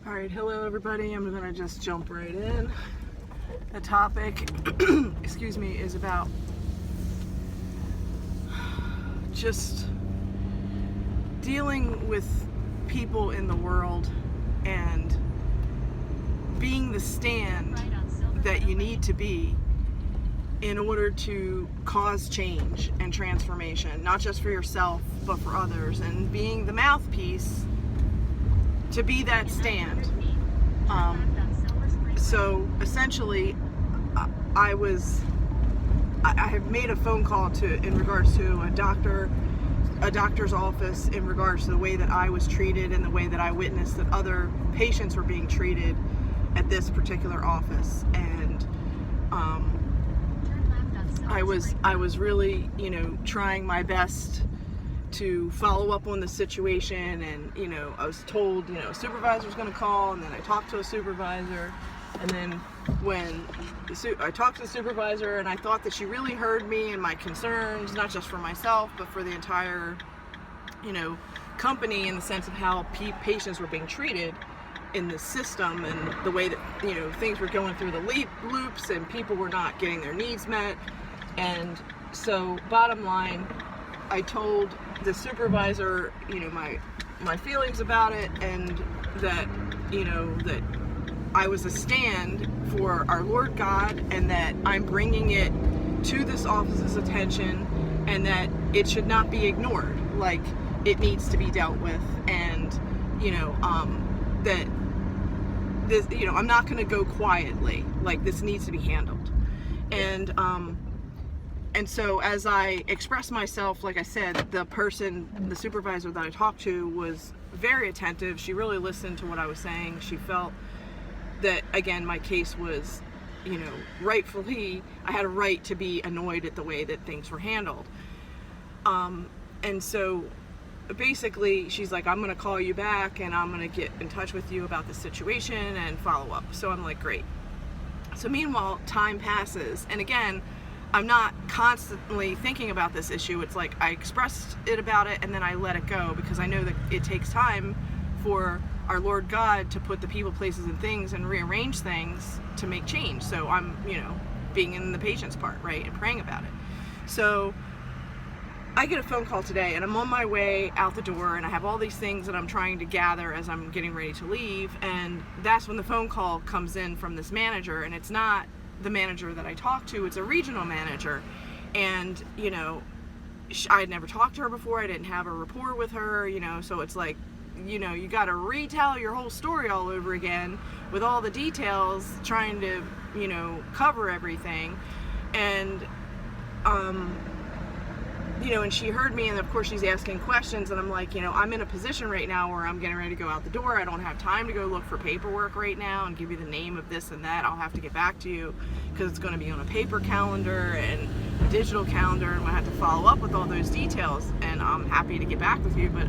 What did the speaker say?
Alright, hello everybody. I'm gonna just jump right in. The topic, excuse me, is about just dealing with people in the world and being the stand that you need to be in order to cause change and transformation, not just for yourself, but for others, and being the mouthpiece to be that stand. So essentially, I have made a phone call in regards to a doctor's office in regards to the way that I was treated and the way that I witnessed that other patients were being treated at this particular office. And I was really, trying my best to follow up on the situation, and I was told a supervisor's going to call, and then I talked to a supervisor, and then when I talked to the supervisor, and I thought that she really heard me and my concerns, not just for myself but for the entire company, in the sense of how patients were being treated in the system, and the way that things were going through the loops and people were not getting their needs met. And so bottom line, I told the supervisor, my feelings about it, and that, that I was a stand for our Lord God, and that I'm bringing it to this office's attention, and that it should not be ignored. Like, it needs to be dealt with, and, that this, I'm not going to go quietly. Like, this needs to be handled. And so as I expressed myself, like I said, the supervisor that I talked to was very attentive. She really listened to what I was saying. She felt that, again, my case was, rightfully, I had a right to be annoyed at the way that things were handled. And so basically she's like, I'm going to call you back and I'm going to get in touch with you about the situation and follow up. So I'm like, great. So meanwhile, time passes, and again, I'm not constantly thinking about this issue. It's like I expressed it about it and then I let it go, because I know that it takes time for our Lord God to put the people, places, and things and rearrange things to make change. So I'm, being in the patient's part, right, and praying about it. So I get a phone call today, and I'm on my way out the door, and I have all these things that I'm trying to gather as I'm getting ready to leave, and that's when the phone call comes in from this manager, and it's not the manager that I talked to, it's a regional manager. And I had never talked to her before, I didn't have a rapport with her, so it's like, you got to retell your whole story all over again with all the details, trying to cover everything. And and she heard me, and of course she's asking questions, and I'm like, I'm in a position right now where I'm getting ready to go out the door. I don't have time to go look for paperwork right now and give you the name of this and that. I'll have to get back to you, because it's going to be on a paper calendar and a digital calendar, and I have to follow up with all those details. And I'm happy to get back with you, but